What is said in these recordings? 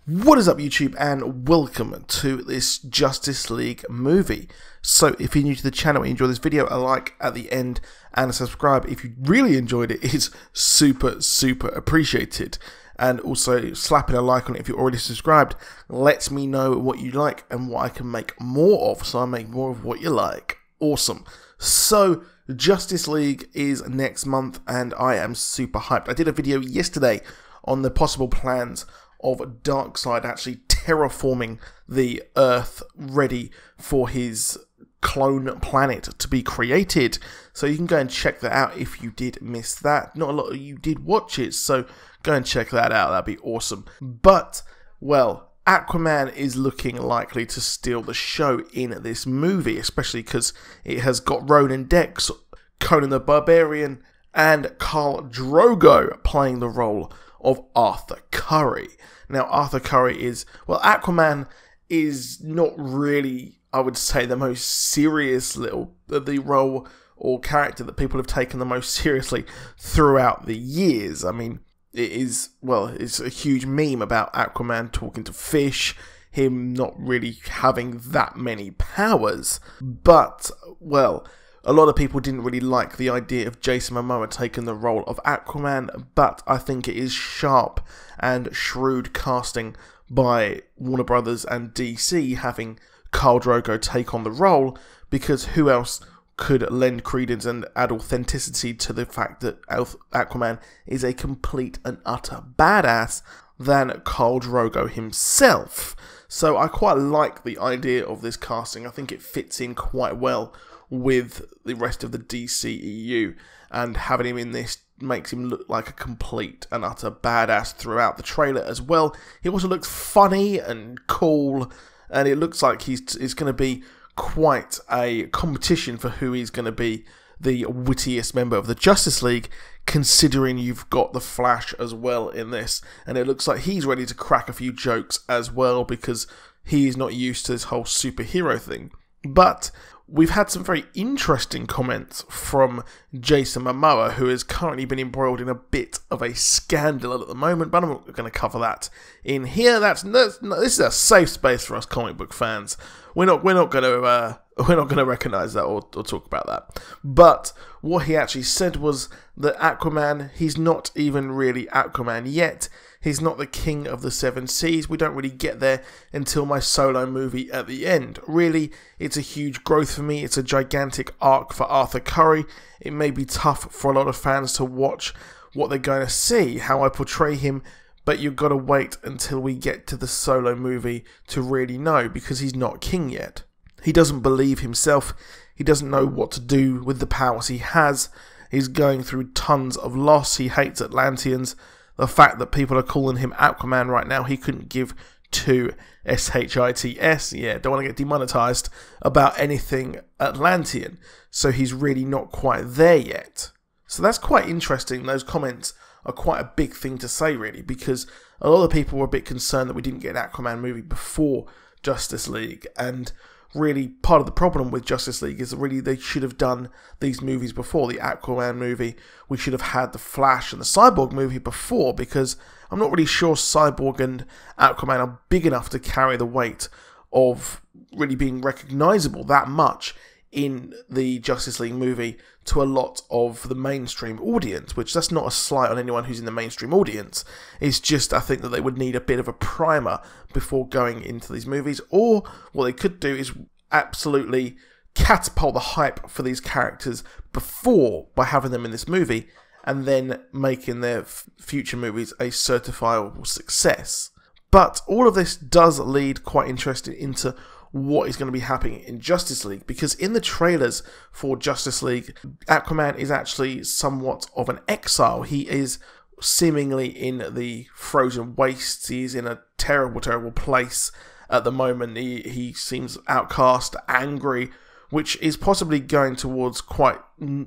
What is up, YouTube, and welcome to this Justice League movie. So if you're new to the channel and you enjoy this video, a like at the end and a subscribe if you really enjoyed it is super appreciated. And also slapping a like on it if you're already subscribed lets me know what you like and what I can make more of, so I make more of what you like. Awesome. So Justice League is next month and I am super hyped. I did a video yesterday on the possible plans of Darkseid actually terraforming the Earth ready for his clone planet to be created. So you can go and check that out if you did miss that. Not a lot of you did watch it, so go and check that out. That'd be awesome. But, well, Aquaman is looking likely to steal the show in this movie, especially because it has got Ronan Dex, Conan the Barbarian, and Khal Drogo playing the role of Arthur Curry. Now, Arthur Curry is, well, Aquaman is not really, I would say, the most serious the role or character that people have taken the most seriously throughout the years. I mean, it is, well, it's a huge meme about Aquaman talking to fish, him not really having that many powers. But, well, a lot of people didn't really like the idea of Jason Momoa taking the role of Aquaman, but I think it is sharp and shrewd casting by Warner Brothers and DC having Khal Drogo take on the role, because who else could lend credence and add authenticity to the fact that Aquaman is a complete and utter badass than Khal Drogo himself. So I quite like the idea of this casting. I think it fits in quite well with the rest of the DCEU, and having him in this makes him look like a complete and utter badass throughout the trailer as well. He also looks funny and cool, and it looks like it's going to be quite a competition for who is going to be the wittiest member of the Justice League, considering you've got the Flash as well in this, and it looks like he's ready to crack a few jokes as well, because he is not used to this whole superhero thing. But we've had some very interesting comments from Jason Momoa, who has currently been embroiled in a bit of a scandal at the moment, but I'm not going to cover that in here. This is a safe space for us comic book fans. We're not going to recognise that or talk about that. But what he actually said was that Aquaman, he's not even really Aquaman yet. He's not the king of the seven seas. We don't really get there until my solo movie at the end. Really, it's a huge growth for me. It's a gigantic arc for Arthur Curry. It may be tough for a lot of fans to watch what they're going to see, how I portray him, but you've got to wait until we get to the solo movie to really know, because he's not king yet. He doesn't believe himself. He doesn't know what to do with the powers he has. He's going through tons of loss. He hates Atlanteans. The fact that people are calling him Aquaman right now, he couldn't give two shits, yeah, don't want to get demonetized, about anything Atlantean. So he's really not quite there yet. So that's quite interesting. Those comments are quite a big thing to say, really, because a lot of people were a bit concerned that we didn't get an Aquaman movie before Justice League, and really part of the problem with Justice League is that really they should have done these movies before. The Aquaman movie, we should have had the Flash and the Cyborg movie before, because I'm not really sure Cyborg and Aquaman are big enough to carry the weight of really being recognisable that much in the Justice League movie to a lot of the mainstream audience, which that's not a slight on anyone who's in the mainstream audience. It's just, I think that they would need a bit of a primer before going into these movies, or what they could do is absolutely catapult the hype for these characters before by having them in this movie, and then making their future movies a certifiable success. But all of this does lead quite interesting into what is going to be happening in Justice League, because in the trailers for Justice League, Aquaman is actually somewhat of an exile. He is seemingly in the frozen wastes. He's in a terrible place at the moment. He seems outcast, angry, which is possibly going towards quite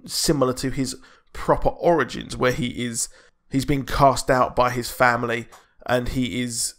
similar to his proper origins, where he's been cast out by his family, and he is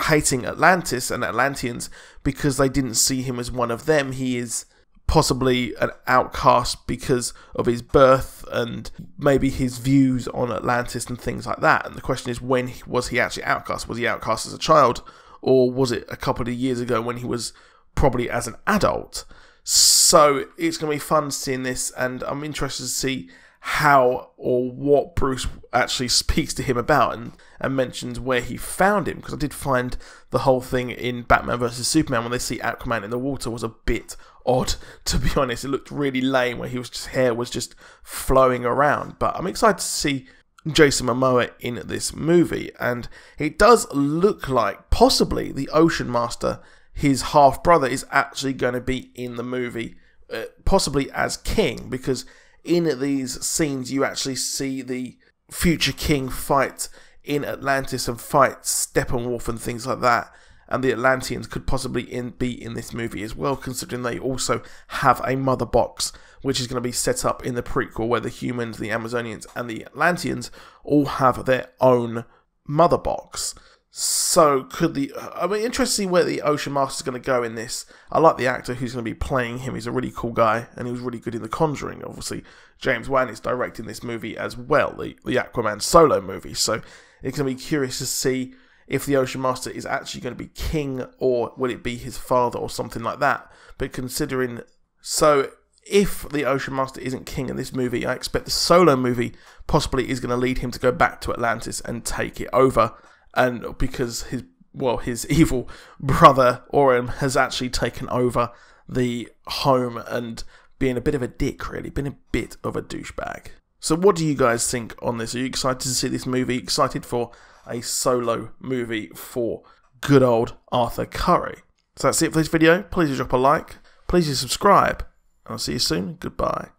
hating Atlantis and Atlanteans because they didn't see him as one of them. He is possibly an outcast because of his birth and maybe his views on Atlantis and things like that. And the question is, when was he actually outcast? Was he outcast as a child, or was it a couple of years ago when he was probably as an adult? So it's going to be fun seeing this, and I'm interested to see how or what Bruce actually speaks to him about and mentions where he found him, because I did find the whole thing in Batman vs Superman when they see Aquaman in the water was a bit odd, to be honest. It looked really lame where his hair was just flowing around, but I'm excited to see Jason Momoa in this movie, and it does look like possibly the Ocean Master, his half brother, is actually going to be in the movie, possibly as King, because in these scenes you actually see the future King fight in Atlantis and fight Steppenwolf and things like that, and the Atlanteans could possibly be in this movie as well, considering they also have a mother box which is going to be set up in the prequel where the humans, the Amazonians and the Atlanteans all have their own mother box. So I'm interested to see where the Ocean Master is going to go in this. I like the actor who's going to be playing him. He's a really cool guy, and he was really good in The Conjuring. Obviously, James Wan is directing this movie as well, the Aquaman solo movie. So it's going to be curious to see if the Ocean Master is actually going to be King, or will it be his father or something like that. But considering, so if the Ocean Master isn't King in this movie, I expect the solo movie possibly is going to lead him to go back to Atlantis and take it over. And because his evil brother Orion has actually taken over the home and being a bit of a dick, really, been a bit of a douchebag. So what do you guys think on this? Are you excited to see this movie? Excited for a solo movie for good old Arthur Curry? So that's it for this video. Please drop a like. Please subscribe. And I'll see you soon. Goodbye.